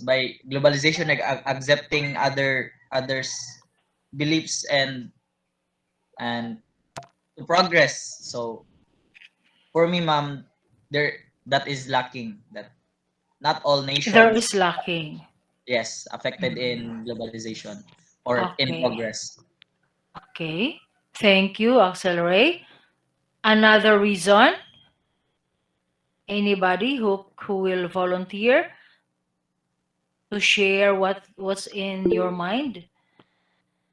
by globalization, like accepting others beliefs and to progress. So for me, ma'am, there that is lacking, that not all There nations, is lacking. yes, affected in globalization or in Okay. progress. Okay. Thank you, Accelerate. Another reason, anybody who will volunteer to share what's in your mind?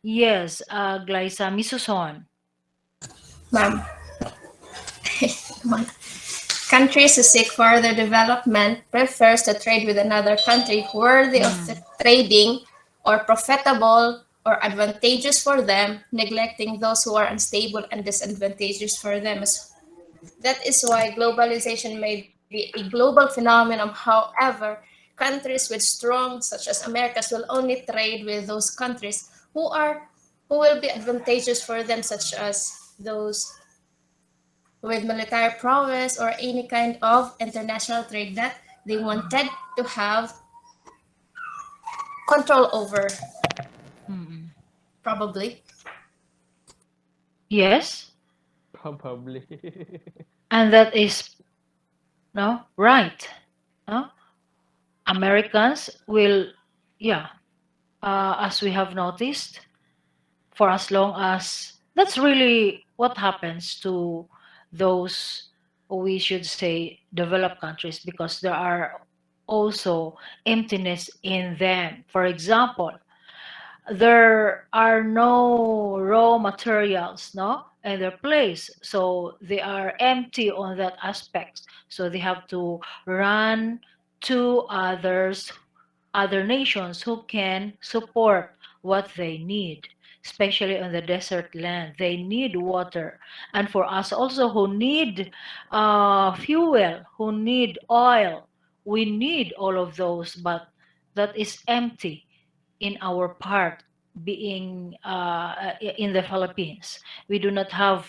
Yes, Glyza Misuson. Ma'am, countries who seek further development prefers to trade with another country worthy of the Mm. trading or profitable or advantageous for them, neglecting those who are unstable and disadvantageous for them. That is why globalization may be a global phenomenon. However, countries with strong, such as Americas, will only trade with those countries who will be advantageous for them, such as those with military prowess or any kind of international trade that they wanted to have control over, Mm. probably. Yes, Probably. and that is no right. No, Americans will, yeah, as we have noticed, for as long as that's really what happens to those, we should say, developed countries, because there are also emptiness in them. For example, there are no raw materials, no, in their place, so they are empty on that aspect, so they have to run to other nations who can support what they need, especially on the desert land. They need water. And for us also who need fuel, who need oil, we need all of those, but that is empty in our part, being in the Philippines. We do not have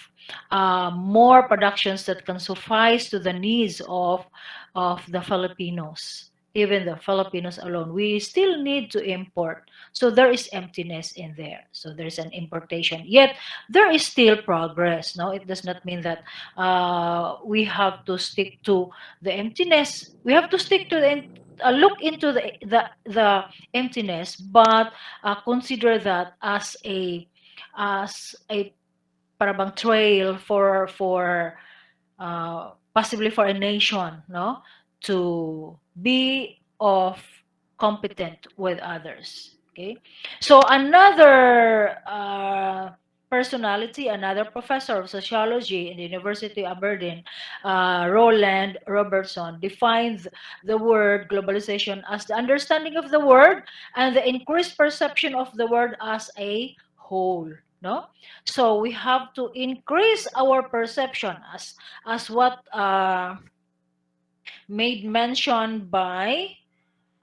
more productions that can suffice to the needs of the Filipinos, even the Filipinos alone. We still need to import. So there is emptiness in there. So there's an importation. Yet there is still progress. No, it does not mean that we have to stick to the emptiness. We have to stick to look into the emptiness, but consider that as a parabang trail for possibly for a nation, no, to be of competent with others. Okay, so another personality, another professor of sociology in the University of Aberdeen, Roland Robertson, defines the word globalization as the understanding of the word and the increased perception of the word as a whole. No, so we have to increase our perception as what made mention by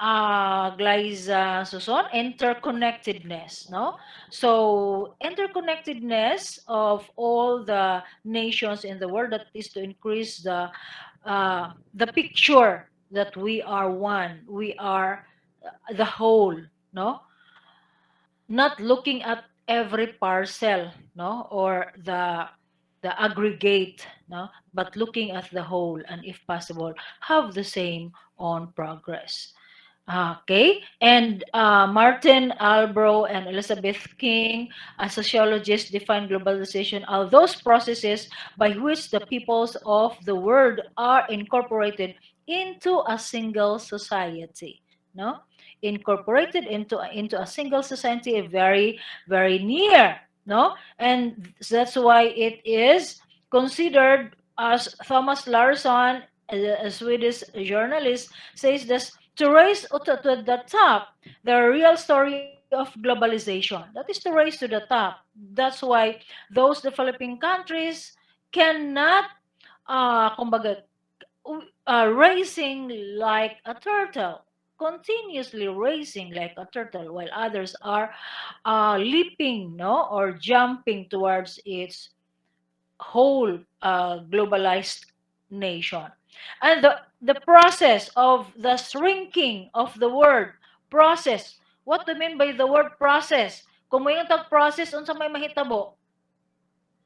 Glyza Suson, interconnectedness, no? So interconnectedness of all the nations in the world, that is to increase the picture that we are one, we are the whole, no? Not looking at every parcel, no, or the aggregate, no, but looking at the whole, and if possible have the same on progress. Okay, and Martin Albro and Elizabeth King, as sociologists, define globalization as those processes by which the peoples of the world are incorporated into a single society. No, incorporated into a single society, very very near. No, and that's why it is considered, as Thomas Larsson, a Swedish journalist, says this, to raise to the top the real story of globalization. That is to raise to the top. That's why those developing countries cannot, kumbaga, racing like a turtle, continuously racing like a turtle, while others are leaping, no, or jumping towards its whole globalized nation. And the process of the shrinking of the word process. What do you mean by the word process? Kung mo yung tag process unsa may mahitabo?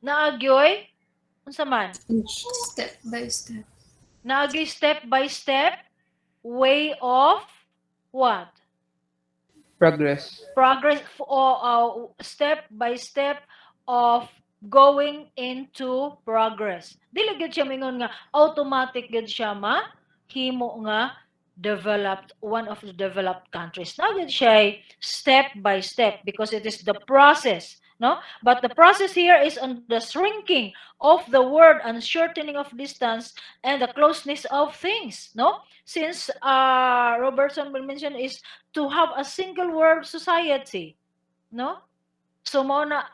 Naagyoy unsa man? Step by step. Naagyoy step by step way of what? Progress. Progress or step by step of going into progress. Dili gyud siya mingon nga automatic gyud siya himo nga developed, one of the developed countries. Now gyud siya step by step because it is the process, no? But the process here is on the shrinking of the word and shortening of distance and the closeness of things, no? Since Robertson will mention is to have a single world society, no? So mo na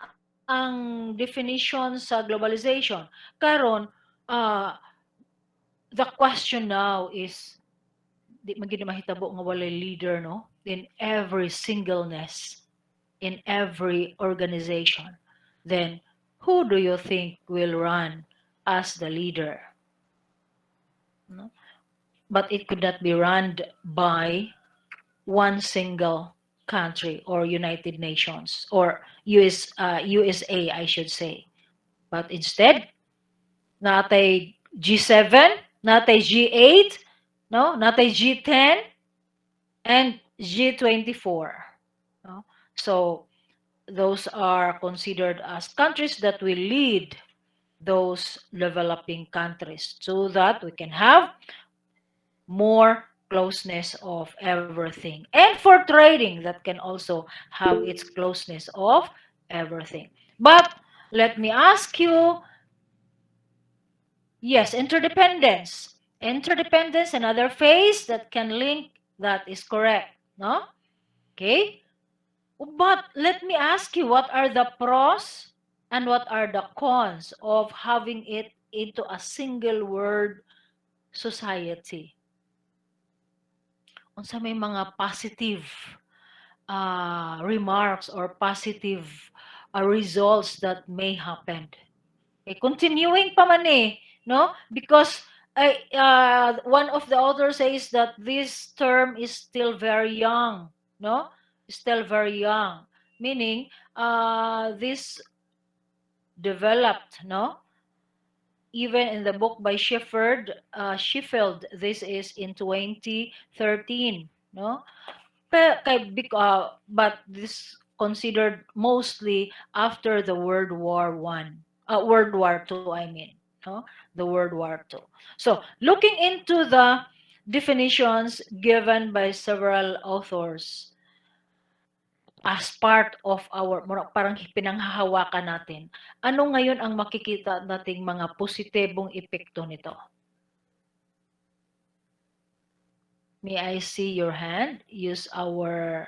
ang definition sa globalization. Karon, the question now is di man gid mahitabo nga walay leader, no? In every singleness, in every organization. Then who do you think will run as the leader? No? But it could not be run by one single country or United Nations or USA, I should say. But instead, natay G7, natay G8, no, natay G10, and G24. No? So those are considered as countries that will lead those developing countries so that we can have more closeness of everything. And for trading, that can also have its closeness of everything. But let me ask you, yes, interdependence. Interdependence, another phase that can link, that is correct. No? Okay? But let me ask you, what are the pros and what are the cons of having it into a single word society? Unsa may mga positive remarks or positive results that may happen. Okay, continuing pa man no? Because one of the authors says that this term is still very young, no? Still very young, meaning this developed, no? Even in the book by Sheffield, this is in 2013, no? But this considered mostly after the World War Two. I mean, no, the World War Two. So looking into the definitions given by several authors as part of our parang pinanghahawakan natin, ano ngayon ang makikita nating mga positibong epekto nito? May I see your hand? Use our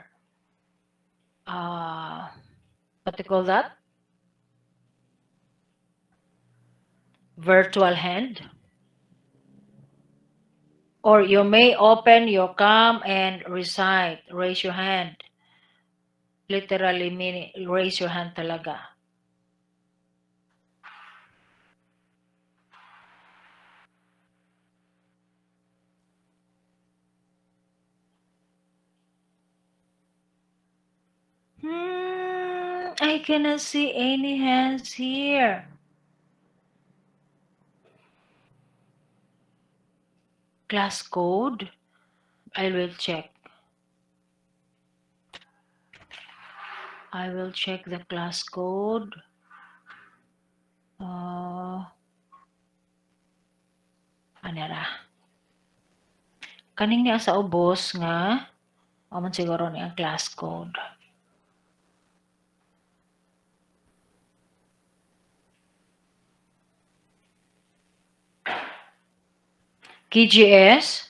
what do you call that? Virtual hand. Or you may open your cam and recite. Raise your hand. Literally meaning raise your hand talaga. I cannot see any hands here. Class code? I will check. I will check the class code. Anara. Kaning niya sa ubos nga, man siguro niya ang class code. KGS?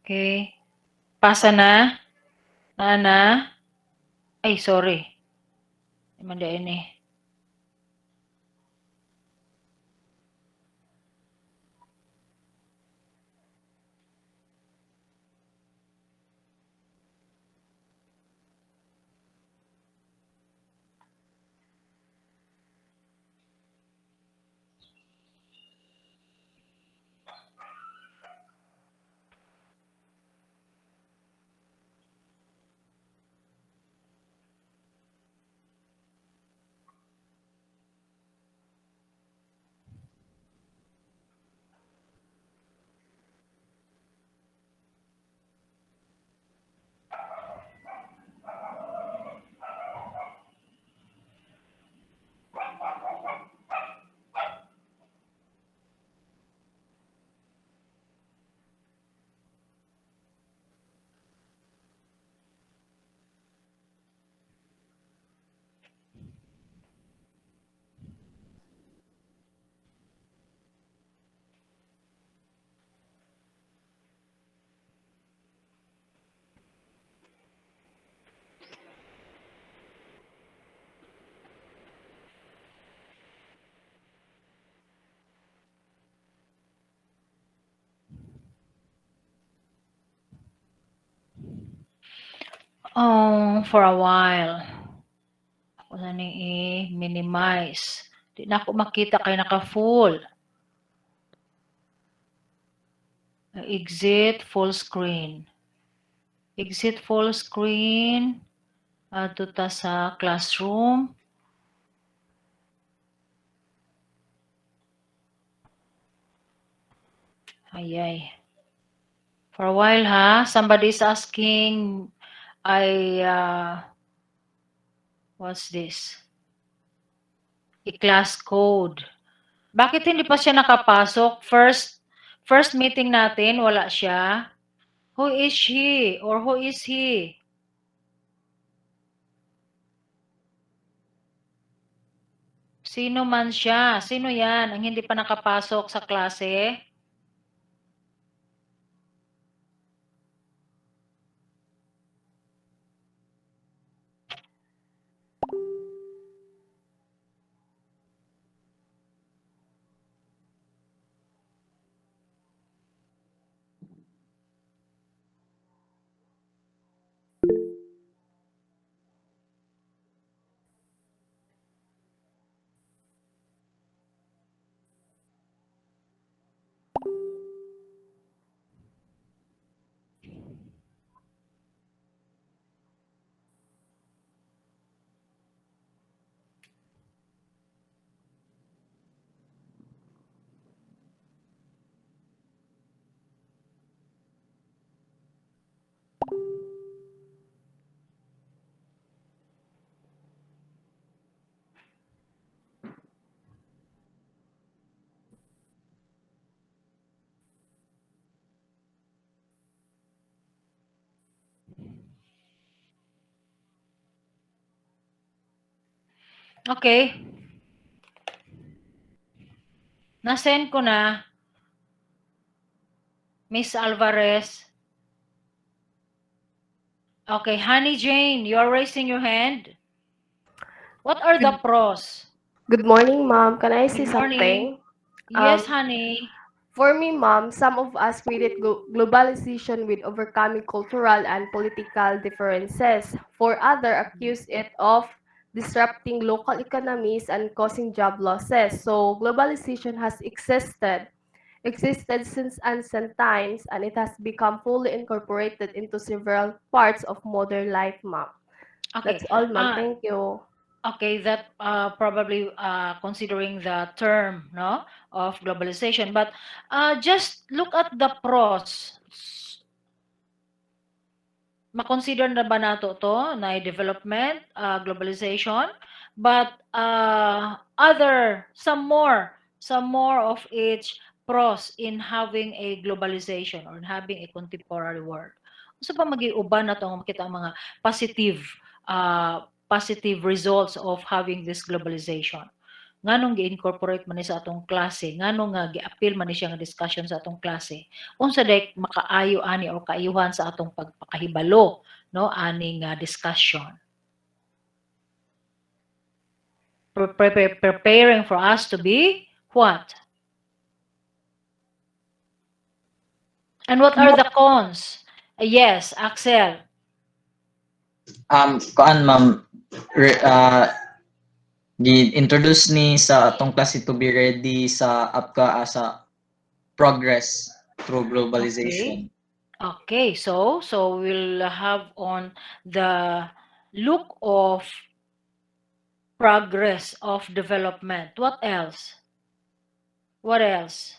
Okay. Pasa na? Ana? Ay, sorry. Manda ini. For a while. Ako na ni i-minimize. Di na ako makita kay naka-full. Exit full screen. Exit full screen. Adto ta sa classroom. Ayay. For a while ha, somebody is asking, what's this? I-class code. Bakit hindi pa siya nakapasok? First meeting natin, wala siya. Who is she or who is he? Sino man siya? Sino yan ang hindi pa nakapasok sa klase? Okay. Nasend ko na. Miss Alvarez. Okay, Honey Jane, you're raising your hand. What are the pros? Good morning, Mom. Can I say Good morning. something? Yes, honey. For me, Mom, some of us created globalization with overcoming cultural and political differences. For others, accuse it of disrupting local economies and causing job losses. So globalization has existed since ancient times, and it has become fully incorporated into several parts of modern life, Mom. Okay. That's all, Mom. Thank you. Okay, that probably considering the term no of globalization, but just look at the pros. Makonsider na ba nato to na development, globalization, but some more of its pros in having a globalization or in having a contemporary world. Usa pa magiuban na to makita ang mga positive results of having this globalization. Nganong gi-incorporate man ni sa atong klase, nganong nga gi-appeal man ni siya nga discussion sa atong klase. Unsa day makaayo ani o kaayuhan sa atong pagpakahibalo no aning discussion. Preparing for us to be what? And what are the cons? Yes, Axel. Kuan ma'am, gi-introduce ni sa atong klase to be ready sa upka sa progress through globalization. Okay, so we'll have on the look of progress of development. What else? What else?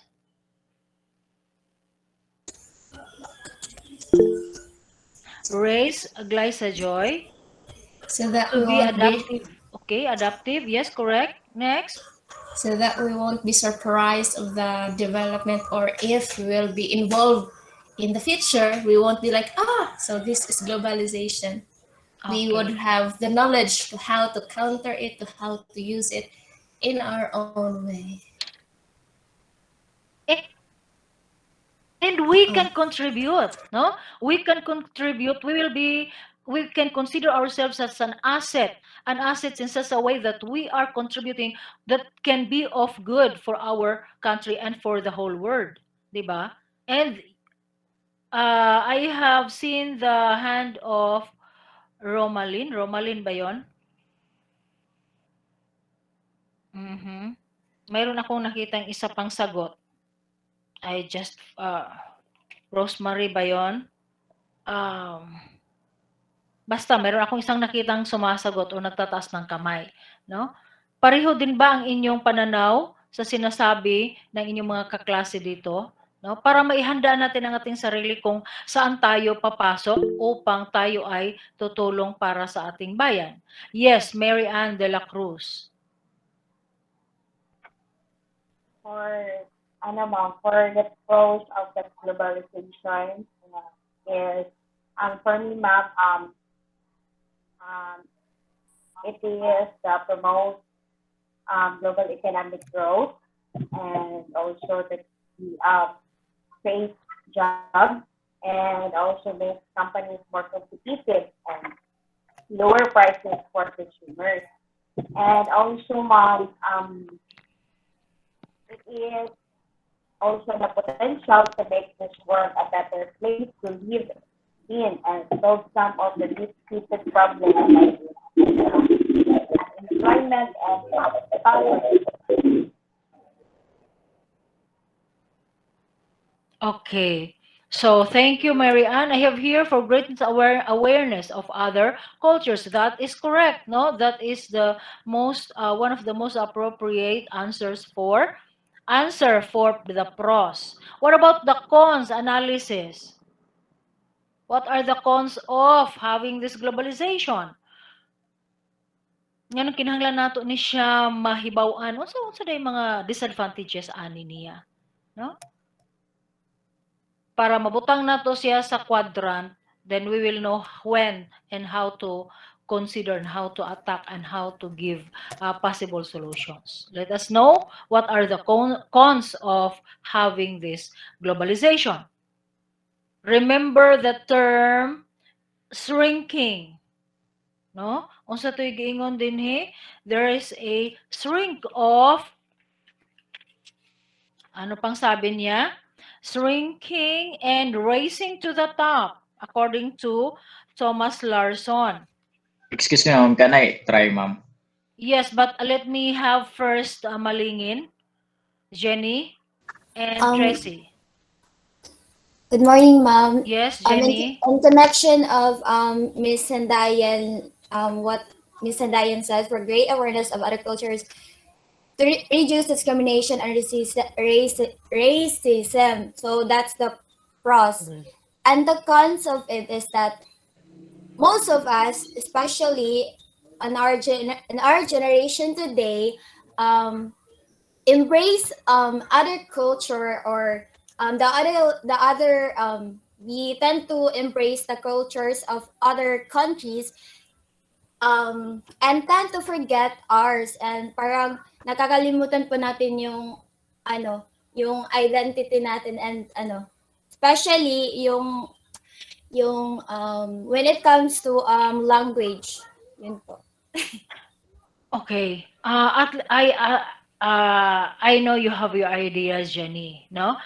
Raise glycogen So that to we be won't be adaptive. Okay, adaptive. Yes, correct. Next. so that we won't be surprised of the development, or if we will be involved in the future, we won't be like, so this is globalization. We would have the knowledge to how to counter it, to how to use it in our own way. And we can contribute, no? We can contribute. We can consider ourselves as an asset in such a way that we are contributing that can be of good for our country and for the whole world, diba? And I have seen the hand of Romalyn ba yon? Mhm. Mayroon akong nakitang isa pang sagot. I just, Rosemary ba yon? Um, Basta mayroon akong isang nakitang sumasagot o nagtataas ng kamay, no? Pareho din ba ang inyong pananaw sa sinasabi ng inyong mga kaklase dito, no? Para maihanda natin ang ating sarili kung saan tayo papasok upang tayo ay tutulong para sa ating bayan. Yes, Mary Ann de la Cruz. For for the pros of the globalization is for me, ma'am, um, it is promote global economic growth and also create jobs and also make companies more competitive and lower prices for consumers. And also, ma'am, it is also the potential to make this world a better place to live in and solve some of the deep-seated problems like employment and power. Okay. So thank you, Mary Ann. I have here for greatness awareness of other cultures. That is correct. No, that is the most one of the most appropriate answer for the pros. What about the cons analysis? What are the cons of having this globalization? Ngano kinahanglan nato ni siya mahibaw-an. Unsa day mga disadvantages ani niya, no? Para mabutang nato siya sa quadrant, then we will know when and how to consider and how to attack and how to give possible solutions. Let us know what are the cons of having this globalization. Remember the term shrinking. No? Unsa to'y giingon dinhi? There is a shrink of, ano pang sabi niya? Shrinking and rising to the top, according to Thomas Larson. Excuse me, ma'am. Can I try, ma'am? Yes, but let me have first Malingin, Jenny, and Tracy. Good morning, ma'am. Yes, In, Jenny. in connection of Miss Sandayan, what Miss Sandayan said, for great awareness of other cultures, to reduce discrimination and racism. So that's the pros. And the cons of it is that most of us, especially in our generation today, embrace other culture or we tend to embrace the cultures of other countries and tend to forget ours, and parang nakakalimutan po natin yung identity natin, and especially yung when it comes to language, yun po. Okay. I know you have your ideas, Jenny, no?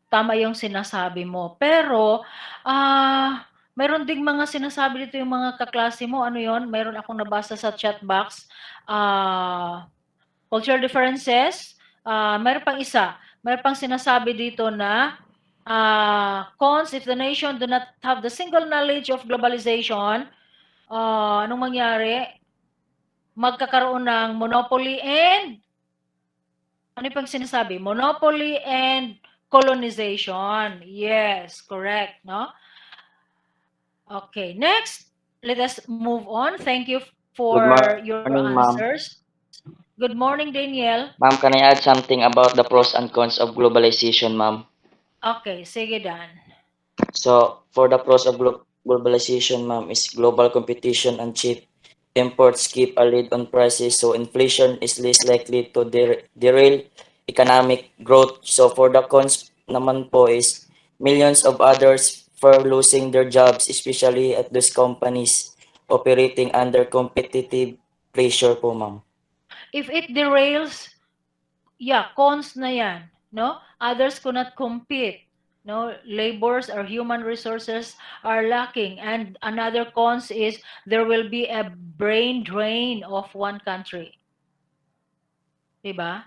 Tama yung sinasabi mo. Pero, mayroon ding mga sinasabi dito yung mga kaklase mo. Ano yon? Mayroon akong nabasa sa chat box. Cultural differences. Mayroon pang isa. Mayroon pang sinasabi dito na cons, if the nation do not have the single knowledge of globalization, anong mangyari? Magkakaroon ng monopoly and ano pang sinasabi? Monopoly and colonization. Yes, correct, no? Okay, next, let us move on. Thank you for your Ma'am. answers. Good morning, Daniel. Ma'am, can I add something about the pros and cons of globalization, ma'am? Okay, sige, Dan. So, for the pros of globalization, ma'am, is global competition and cheap imports keep a lead on prices, so inflation is less likely to derail economic growth. So, for the cons naman po is millions of others for losing their jobs, especially at those companies operating under competitive pressure po, ma'am. If it derails, yeah, cons na yan, no? Others cannot compete, No, labors or human resources are lacking. And another cons is there will be a brain drain of one country. Diba?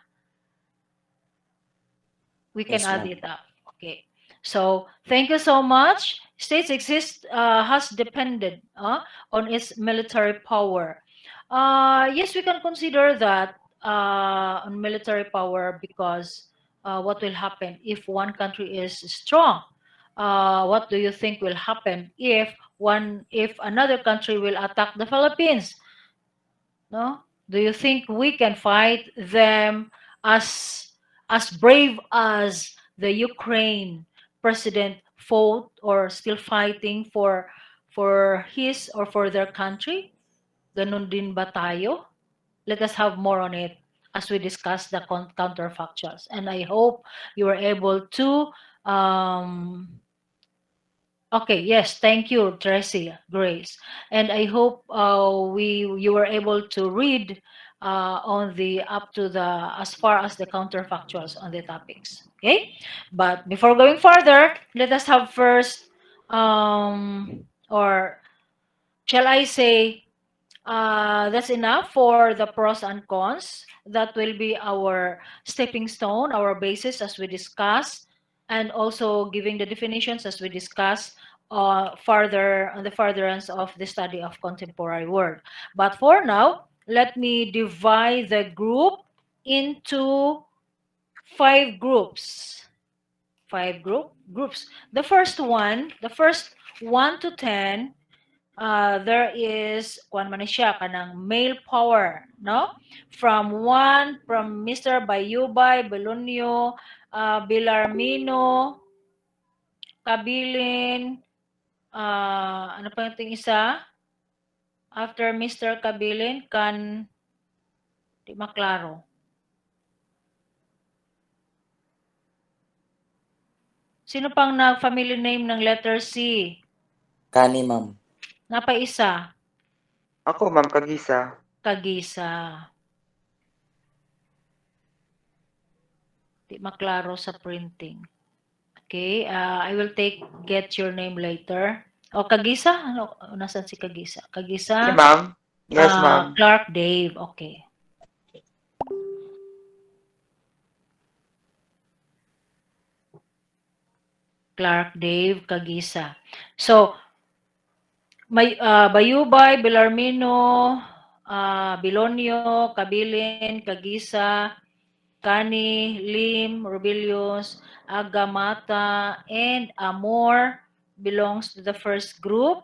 We can Yes, add ma'am. it up. Okay. So thank you so much. States exist has depended on its military power. Yes, we can consider that on military power because what will happen if one country is strong? What do you think will happen if another country will attack the Philippines? No? Do you think we can fight them as brave as the Ukraine president fought or still fighting for his or for their country? Ganun din ba tayo? Let us have more on it as we discuss the counterfactuals. And I hope you were able to okay, yes, thank you, Tracy, Grace. And I hope you were able to read on the up to the as far as the counterfactuals on the topics. Okay? But before going further, let us have first or shall I say that's enough for the pros and cons. That will be our stepping stone, our basis as we discuss, and also giving the definitions as we discuss further on the furtherance of the study of contemporary world. But for now, let me divide the group into five groups. Five groups. The first 1 to 10 there is kuan man ni siya kanang male power, no? From Mr. Bayubay, Belonio, Bilarmino, Kabilin, ano pa yung ting isa? After Mr. Kabilin, di maklaro. Sino pang nag-family name ng letter C? Kani, ma'am. Napa isa? Ako, Ma'am Kagisa. Kagisa. Di maklaro sa printing. Okay, I will get your name later. O, Kagisa? Ano, nasan si Kagisa? Okay, Kagisa, Ma'am. Yes, Ma'am. Clark Dave. Okay. Clark Dave, Kagisa. So, Bayubay, Belarmino, Bilonio, Kabilin, Kagisa, Kani, Lim, Robilius, Agamata, and Amor belongs to the first group.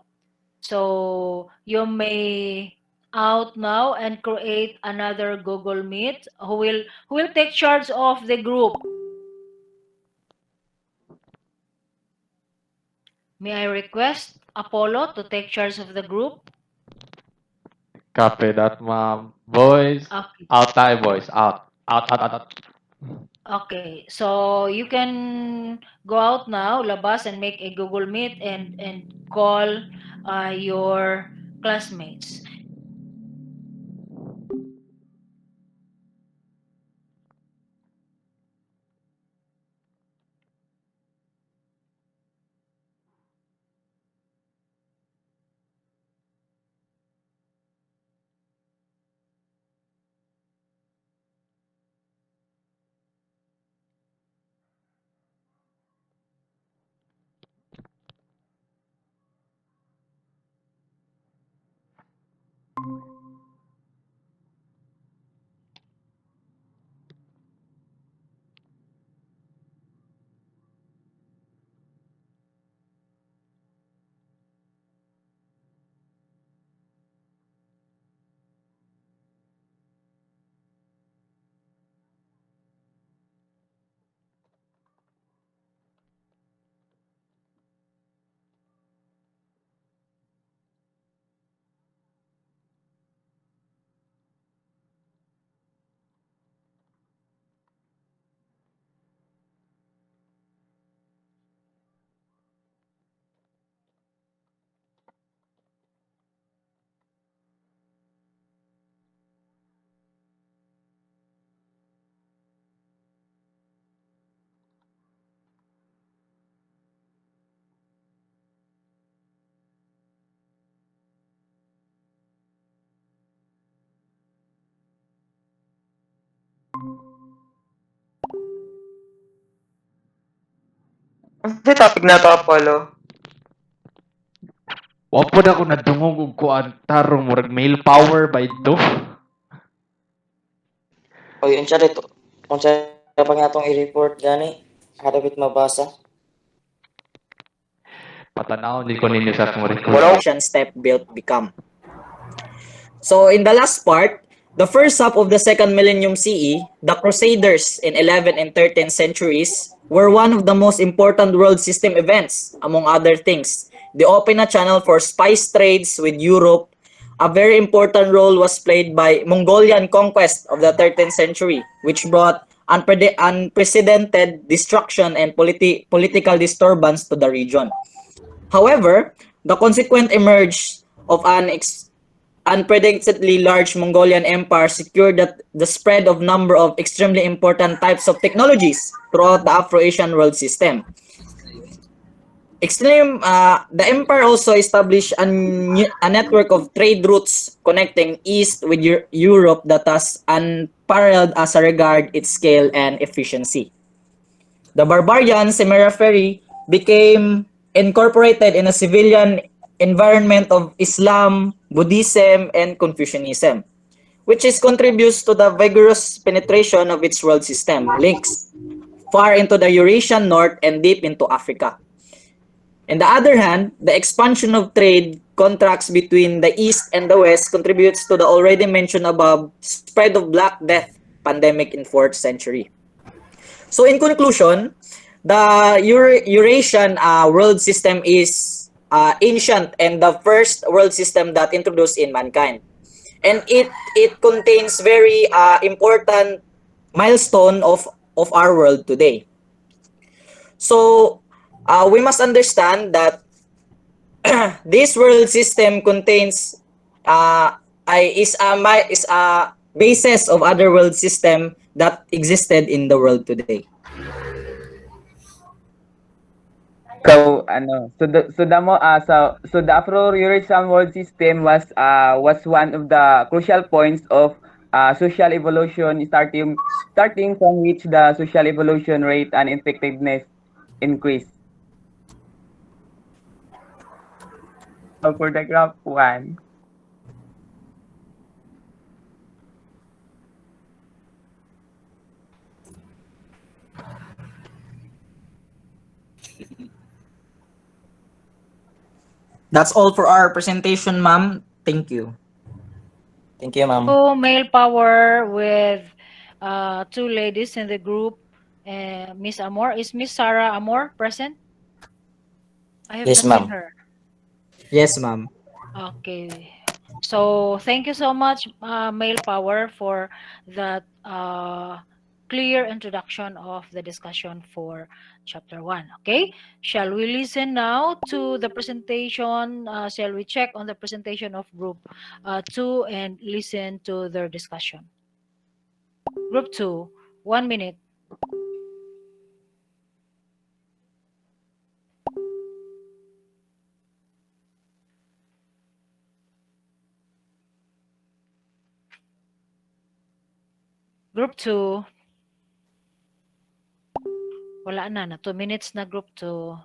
So you may out now and create another Google Meet. Who will take charge of the group? May I request Apollo to take charge of the group? Copy that, ma'am. Boys, Okay. out tayo, boys. Out. Out, out, out, out. Okay. So you can go out now, labas, and make a Google Meet and call your classmates. Ano topic na to, Apollo? Wa po na ako nadungog og kuan tarong murag male power by ito. Oy, unsa pa nga tong i-report gani? Harapit mabasa. Patanawon din ko ninyo sa akong record. Wala Action step built become. So in the last part, the first half of the second millennium CE, the Crusaders in 11th and 13th centuries were one of the most important world system events, among other things. They opened a channel for spice trades with Europe. A very important role was played by Mongolian conquest of the 13th century, which brought unprecedented destruction and political disturbance to the region. However, the consequent emerge of an unpredictably large Mongolian empire secured the spread of number of extremely important types of technologies throughout the Afro-Asian world system. The empire also established a network of trade routes connecting east with Europe that has unparalleled as a regard its scale and efficiency. The barbarian Semeraferi became incorporated in a civilian environment of Islam, Buddhism, and Confucianism, which is contributes to the vigorous penetration of its world system, links far into the Eurasian north and deep into Africa. On the other hand, the expansion of trade contracts between the East and the West contributes to the already mentioned above spread of Black Death pandemic in 4th century. So in conclusion, the Eurasian world system is ancient and the first world system that introduced in mankind. And it contains very important milestone of our world today. So we must understand that this world system contains is a basis of other world system that existed in the world today. So so the Afro-Eurasian world system was one of the crucial points of social evolution starting from which the social evolution rate and effectiveness increase. So for the graph one, That's all for our presentation, ma'am. Thank you. Thank you, ma'am. So male power with two ladies in the group. Miss Amor, is Miss Sarah Amor present? I have Yes, not seen ma'am. her. Yes, ma'am. Okay. So thank you so much, male power, for that clear introduction of the discussion for chapter 1. Okay. Shall we listen now to the presentation? Shall we check on the presentation of group 2 and listen to their discussion? Group 2, 1 minute. Group 2. Wala na 2 minutes na group 2.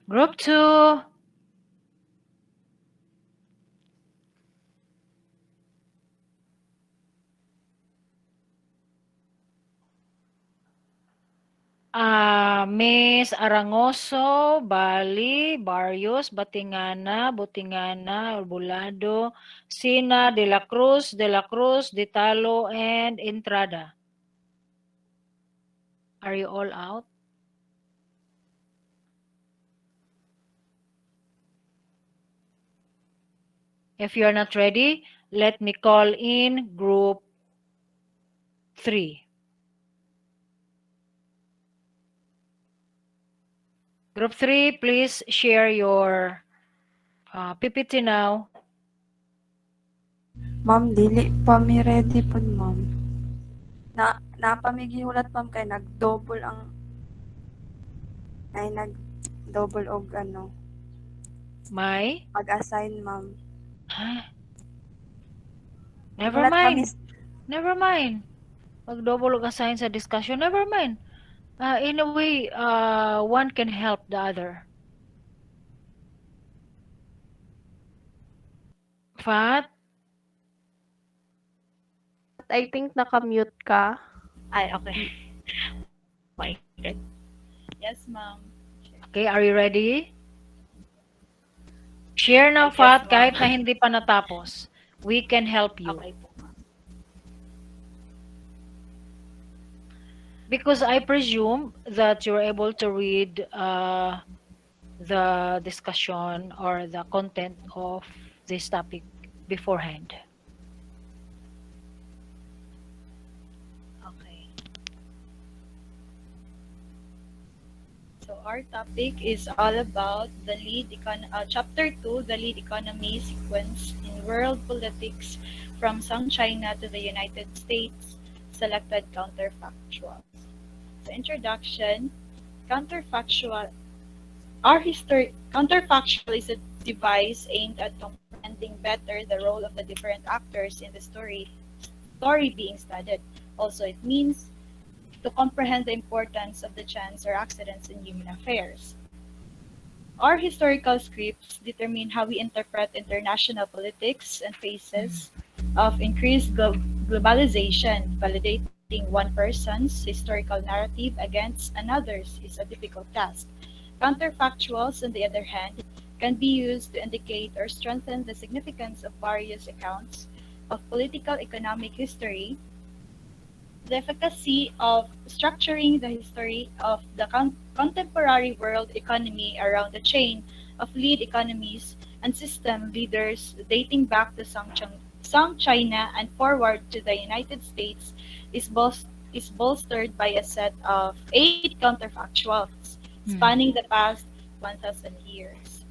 Group 2. Miss Arangoso, Bali, Barrios, Batingana, Butingana, Bulado, Sina, De La Cruz, Ditalo, and Entrada. Are you all out? If you're not ready, let me call in group 3. Group 3, please share your PPT now. Ma'am, dili pa mi ready pud, ma'am. Napamigihulat, ma'am, kay nag-double ang ay nag-double og ano, May? pag-assign, ma'am. Ah, never Gihulat pa mi. mind. Never mind. Mag-double og assign sa discussion. Never mind. In a way, one can help the other. Fat? I think naka-mute ka. Ay, okay. My God. Yes, ma'am. Okay, are you ready? Share I na, guess, Fat, ma'am. kahit na hindi pa natapos. We can help you. Okay po, ma'am. Because I presume that you're able to read the discussion or the content of this topic beforehand. Okay. So our topic is all about chapter 2, the lead economy sequence in world politics from South China to the United States, selected counterfactuals. So introduction, counterfactual. Counterfactual is a device aimed at comprehending better the role of the different actors in the story being studied. Also, it means to comprehend the importance of the chance or accidents in human affairs. Our historical scripts determine how we interpret international politics and phases of increased globalization. Validating one person's historical narrative against another's is a difficult task. Counterfactuals, on the other hand, can be used to indicate or strengthen the significance of various accounts of political economic history, the efficacy of structuring the history of the contemporary world economy around the chain of lead economies and system leaders dating back to Song China and forward to the United States is, is bolstered by a set of 8 counterfactuals spanning the past 1,000 years.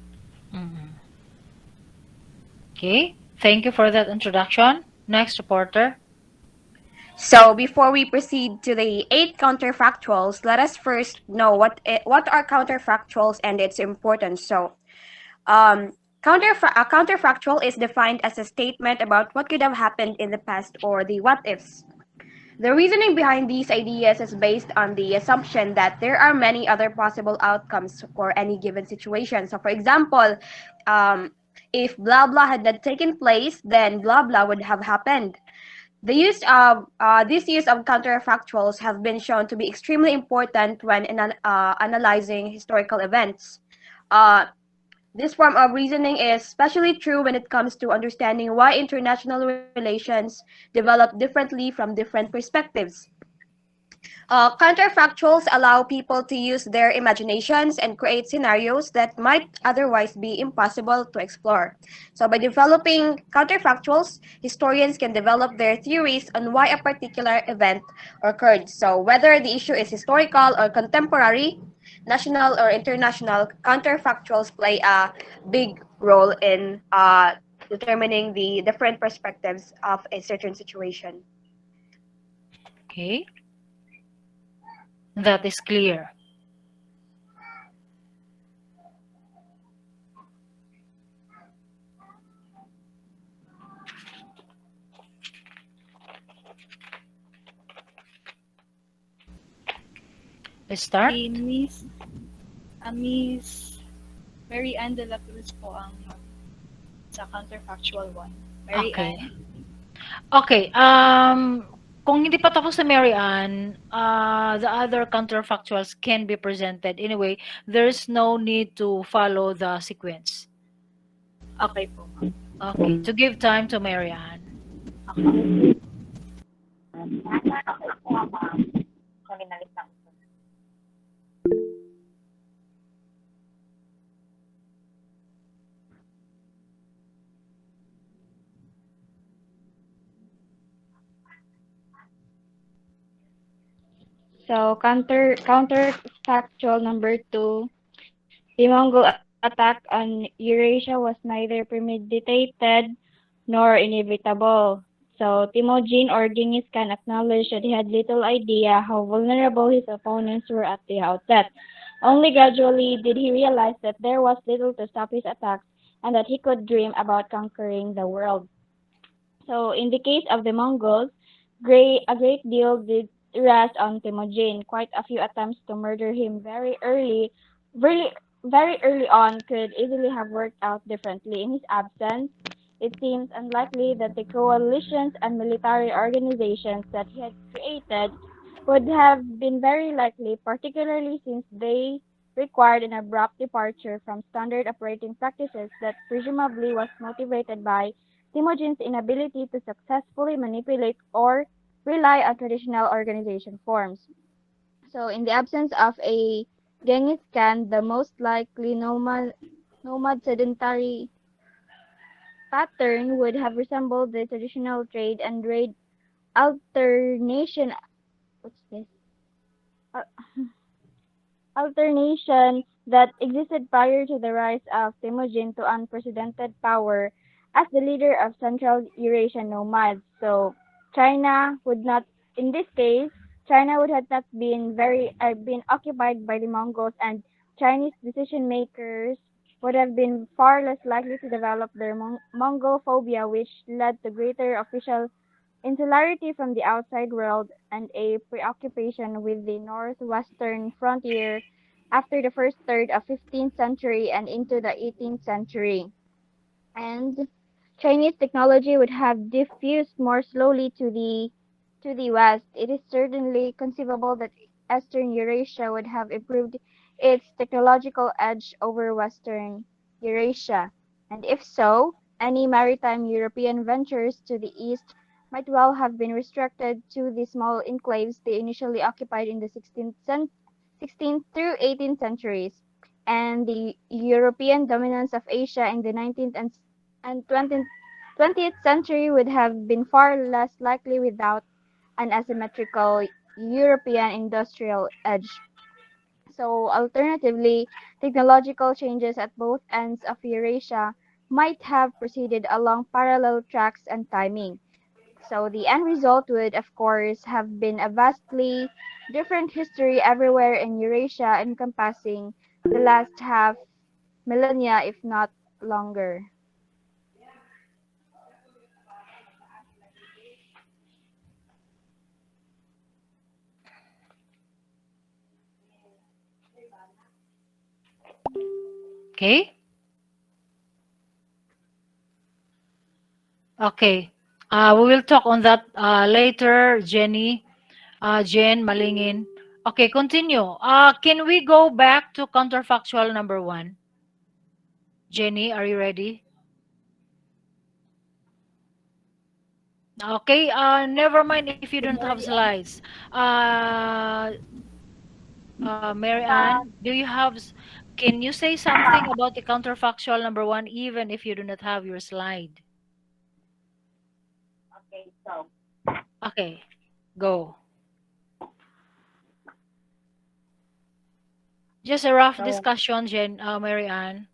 Mhm. Okay, thank you for that introduction. Next reporter. So before we proceed to the 8 counterfactuals, let us first know what are counterfactuals and its importance. So, a counterfactual is defined as a statement about what could have happened in the past or the what ifs. The reasoning behind these ideas is based on the assumption that there are many other possible outcomes for any given situation. So, for example, um, if blah blah had not taken place, then blah blah would have happened. This use of counterfactuals have been shown to be extremely important when analyzing historical events. Uh, this form of reasoning is especially true when it comes to understanding why international relations develop differently from different perspectives. Counterfactuals allow people to use their imaginations and create scenarios that might otherwise be impossible to explore. So, by developing counterfactuals, historians can develop their theories on why a particular event occurred. So, whether the issue is historical or contemporary, national or international, counterfactuals play a big role in determining the different perspectives of a certain situation. Okay, that is clear. Let's start. Miss Mary Ann de la Cruz po ang sa counterfactual 1. Mary Okay. Ann. Okay, kung hindi pa tapos sa Mary Ann, the other counterfactuals can be presented. Anyway, there's no need to follow the sequence. Okay po. Okay, to give time to Mary Ann. Okay. Nominalis lang. So counterfactual number 2, the Mongol attack on Eurasia was neither premeditated nor inevitable. So Timojin or Genghis Khan acknowledged that he had little idea how vulnerable his opponents were at the outset. Only gradually did he realize that there was little to stop his attacks and that he could dream about conquering the world. So in the case of the Mongols, a great deal did rest on Temujin. Quite a few attempts to murder him very, very early on could easily have worked out differently. In his absence, it seems unlikely that the coalitions and military organizations that he had created would have been very likely, particularly since they required an abrupt departure from standard operating practices that presumably was motivated by Temujin's inability to successfully manipulate or rely on traditional organization forms. So, in the absence of a Genghis Khan, the most likely nomad sedentary pattern would have resembled the traditional trade and raid alternation. What's this? Uh, alternation that existed prior to the rise of Temujin to unprecedented power as the leader of Central Eurasian nomads. So China would not, in this case, China would have not been occupied by the Mongols, and Chinese decision makers would have been far less likely to develop their Mongol phobia, which led to greater official insularity from the outside world and a preoccupation with the northwestern frontier after the first third of 15th century and into the 18th century. And Chinese technology would have diffused more slowly to the west. It is certainly conceivable that Eastern Eurasia would have improved its technological edge over Western Eurasia. And if so, any maritime European ventures to the east might well have been restricted to the small enclaves they initially occupied in the 16th through 18th centuries, and the European dominance of Asia in the 19th and 20th century would have been far less likely without an asymmetrical European industrial edge. So, alternatively, technological changes at both ends of Eurasia might have proceeded along parallel tracks and timing. So, the end result would, of course, have been a vastly different history everywhere in Eurasia, encompassing the last half millennia, if not longer. Okay? Okay. We will talk on that later, Jenny, Jen, Malingin. Okay, continue. Can we go back to counterfactual number one? Jenny, are you ready? Okay, never mind if you don't have slides. Uh, Mary Ann, do you have, can you say something about the counterfactual number one, even if you do not have your slide? Okay, so Okay, go. Just a rough so discussion, Mary Ann.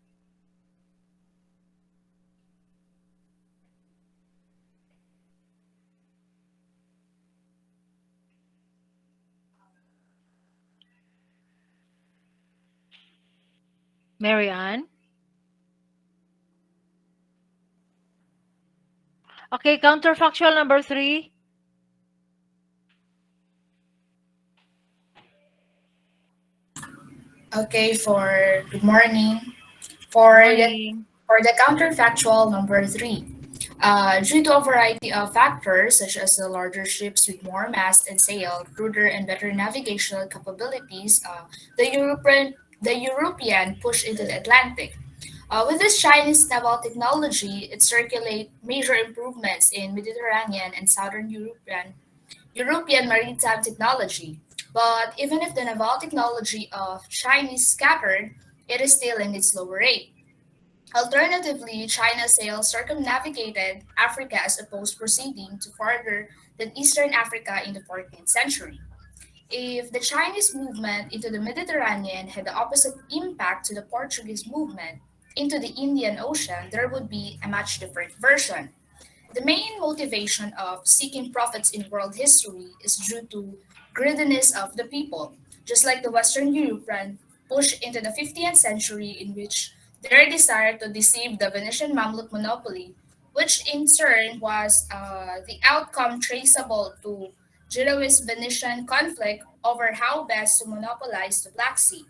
Mary Ann. Okay, counterfactual number three. Okay, for good morning. Good For the morning. for the counterfactual number three, due to a variety of factors such as the larger ships with more mast and sail, cruder and better navigational capabilities, the European pushed into the Atlantic. With this Chinese naval technology, it circulate major improvements in Mediterranean and Southern European maritime technology. But even if the naval technology of Chinese scattered, it is still in its lower rate. Alternatively, China sailed circumnavigated Africa as opposed proceeding to farther than Eastern Africa in the 14th century. If the Chinese movement into the Mediterranean had the opposite impact to the Portuguese movement into the Indian Ocean, there would be a much different version. The main motivation of seeking profits in world history is due to greediness of the people, just like the Western European push into the 15th century in which their desire to deceive the Venetian Mamluk monopoly, which in turn was the outcome traceable to Genoese-Venetian conflict over how best to monopolize the Black Sea.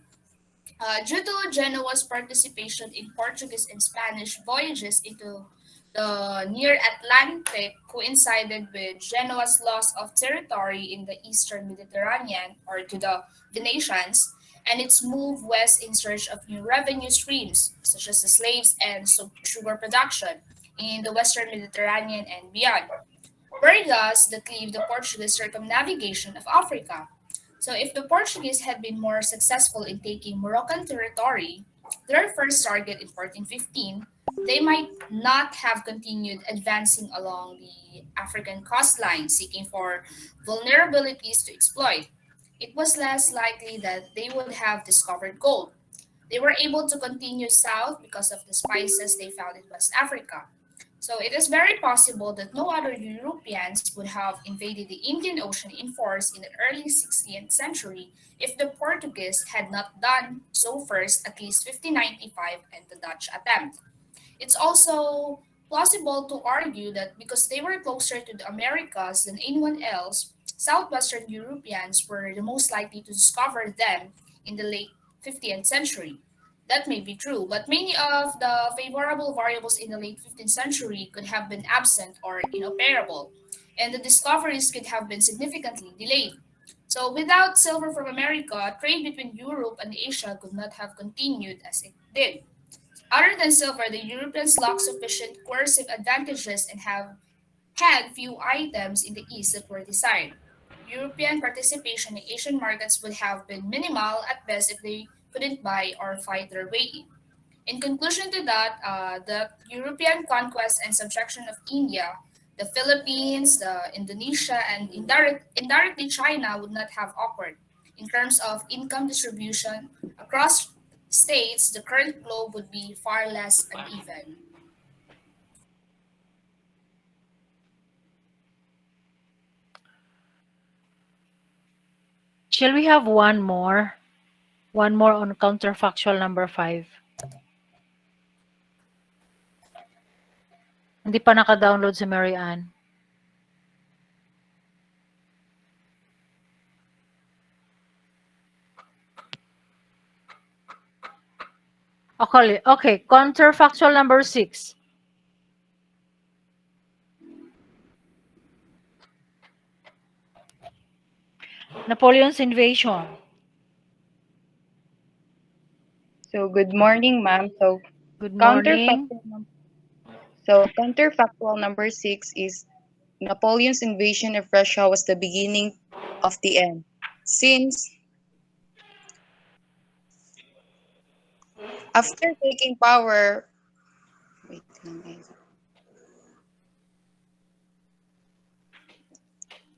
Due to Genoa's participation in Portuguese and Spanish voyages into the near Atlantic coincided with Genoa's loss of territory in the eastern Mediterranean or to the Venetians and its move west in search of new revenue streams such as the slaves and sugar production in the western Mediterranean and beyond. Whereas that leave the Portuguese circumnavigation of Africa. So if the Portuguese had been more successful in taking Moroccan territory, their first target in 1415, they might not have continued advancing along the African coastline seeking for vulnerabilities to exploit. It was less likely that they would have discovered gold. They were able to continue south because of the spices they found in West Africa. So it is very possible that no other Europeans would have invaded the Indian Ocean in force in the early 16th century if the Portuguese had not done so first at least 1595 and the Dutch attempt. It's also plausible to argue that because they were closer to the Americas than anyone else, southwestern Europeans were the most likely to discover them in the late 15th century. That may be true, but many of the favorable variables in the late 15th century could have been absent or inoperable, and the discoveries could have been significantly delayed. So, without silver from America, trade between Europe and Asia could not have continued as it did. Other than silver, the Europeans lacked sufficient coercive advantages and have had few items in the East that were desired. European participation in Asian markets would have been minimal at best if they couldn't buy or fight their way in. In conclusion to that, the European conquest and subjection of India, the Philippines, the Indonesia, and indirectly China would not have occurred. In terms of income distribution across states, the current globe would be far less uneven. Shall we have one more? One more on counterfactual number 5. Hindi pa naka-download si Mary Ann. Okay, counterfactual number 6. Napoleon's invasion. So good morning, ma'am. Good morning. Counterfactual counterfactual number 6 is Napoleon's invasion of Russia was the beginning of the end. Since after taking power, wait lang eh.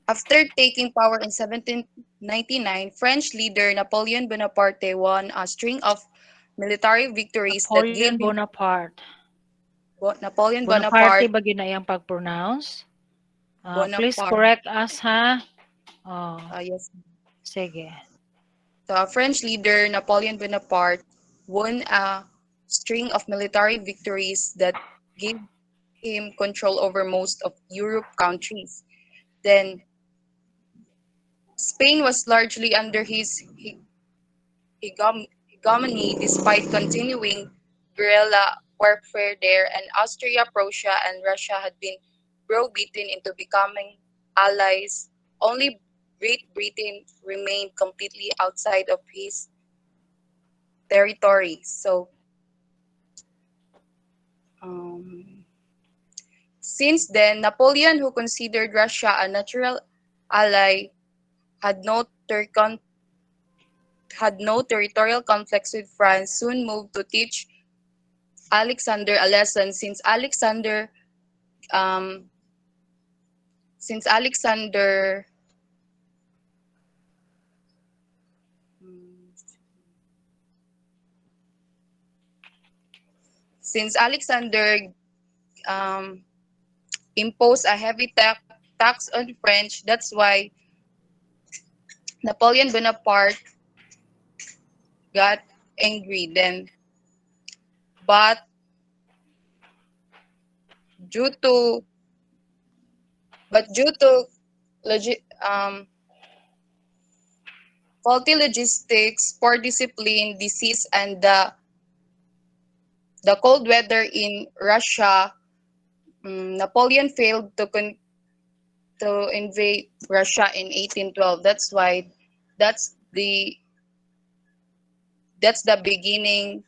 After taking power in 1799, French leader Napoleon Bonaparte won a string of military victories that gave Napoleon him Bonaparte. Napoleon Bonaparte Bonaparte ba yun na iyang pag-pronounce? Please Bonaparte. correct us, ha? Oh, Yes. sige. The French leader Napoleon Bonaparte won a string of military victories that gave him control over most of Europe countries. Then Spain was largely under his hegemony despite continuing guerrilla warfare there, and Austria, Prussia, and Russia had been browbeaten into becoming allies. Only Great Britain remained completely outside of his territory. So, since then, Napoleon, who considered Russia a natural ally, had no territorial conflicts with France, soon moved to teach Alexander a lesson um, since Alexander since Alexander um, impose a heavy tax on French. That's why Napoleon Bonaparte got angry then. But due to due to logi- um, faulty logistics, poor discipline, disease, and the cold weather in Russia, Napoleon failed to invade Russia in 1812. That's the that's the beginning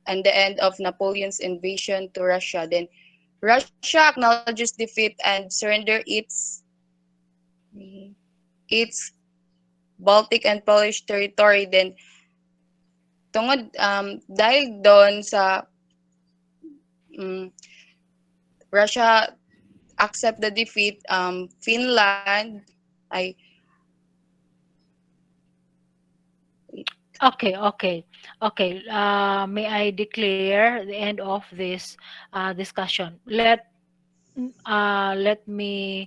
and the end of Napoleon's invasion to Russia. Then Russia acknowledges defeat and surrender its Baltic and Polish territory. Then dahil doon sa um, Russia accept the defeat, Finland ay Okay. May I declare the end of this discussion. Let me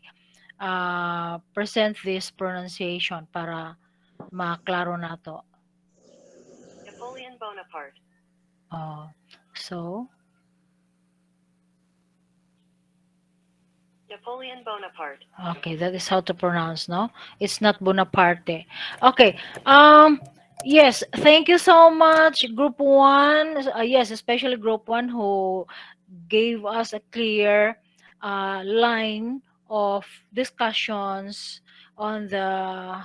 present this pronunciation para maklaro nato. Napoleon Bonaparte. So, Napoleon Bonaparte. okay, that is how to pronounce, no? It's not Bonaparte. Okay. Um yes, thank you so much Group 1. Yes, especially Group 1 who gave us a clear line of discussions on the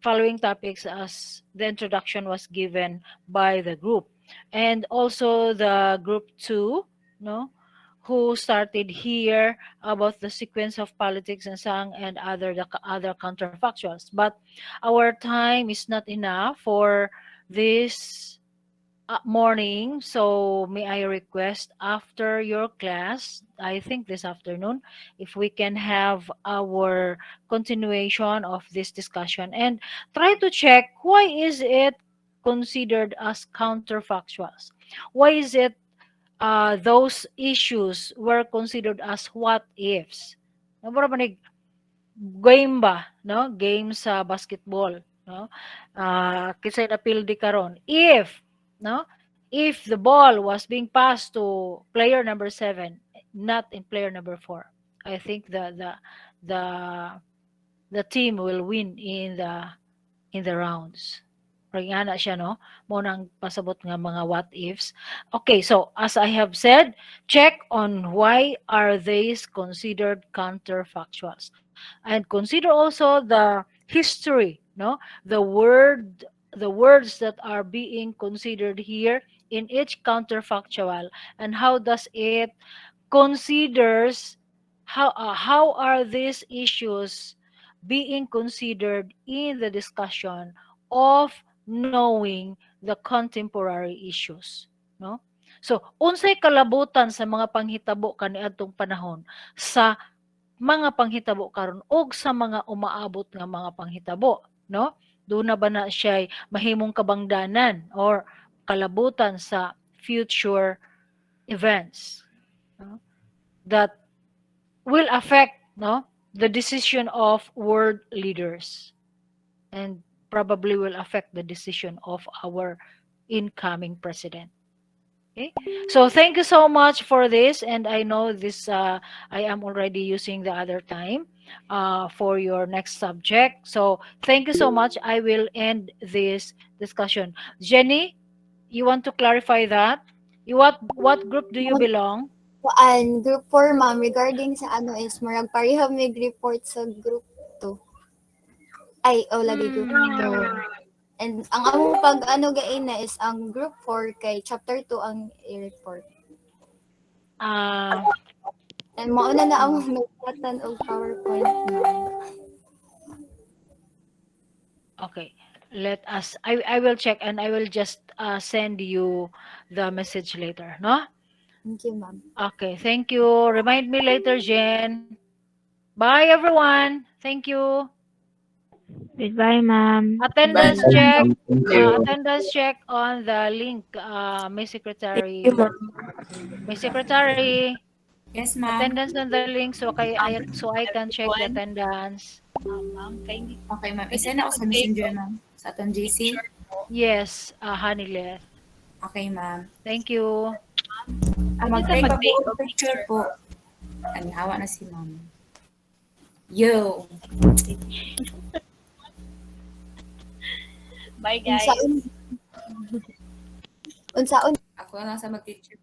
following topics as the introduction was given by the group, and also the group 2, no, who started here about the sequence of politics and sang and other counterfactuals. But our time is not enough for this morning. So may I request after your class, I think this afternoon, if we can have our continuation of this discussion and try to check why is it considered as counterfactuals? Why is it those issues were considered as what ifs? Game ba, no? Game sa basketball, no? Kisay napildi karon. If, no? If the ball was being passed to player number 7, not in player number 4, I think the the team will win in the rounds. Ringana siya, no? Mo nang pasabot nga mga what ifs. Okay, so as I have said, check on why are these considered counterfactuals. And consider also the history, no? The words that are being considered here in each counterfactual, and how does it considers how are these issues being considered in the discussion of knowing the contemporary issues, no? So unsay kalabutan sa mga panghitabo kaniadtong panahon sa mga panghitabo karon og sa mga umaabot nga mga panghitabo, no? Doon na ba na siya mahimong kabangdanan or kalabutan sa future events, no? That will affect, no, the decision of world leaders, and probably will affect the decision of our incoming president. Okay, so thank you so much for this, and I know this I am already using the other time for your next subject. So thank you so much. I will end this discussion. Jenny, you want to clarify that? What group do you belong? Kuan, group 4, ma'am, regarding sa ano is murag pareha mig report sa group 2. Ay, lagi group 2. And ang among pag ano gaina is ang group 4 kay chapter 2 ang i-report. And mauna na among nagpatan og PowerPoint, ma'am. Okay, let us. I will check and I will just send you the message later. No. Thank you, ma'am. Okay, thank you. Remind me later, Jen. Bye, everyone. Thank you. Goodbye, ma'am. Attendance Bye, check. ma'am. Thank you. Attendance check on the link. May secretary. May secretary. Yes, ma'am. Attendance on the link so I can check the Everyone, attendance. ma'am, kindly Okay, ma'am. pwede I-send po ako sa mag-take messenger, of ma'am. Sa atong GC. picture po. Yes, Hanilet. Okay, ma'am. Thank you. Pwede ta Mag-take pa mag-take po of picture picture po. Hawa na si ma'am. Yo! Bye, Unsaon guys. unsaon Ako na lang sa mag-picture.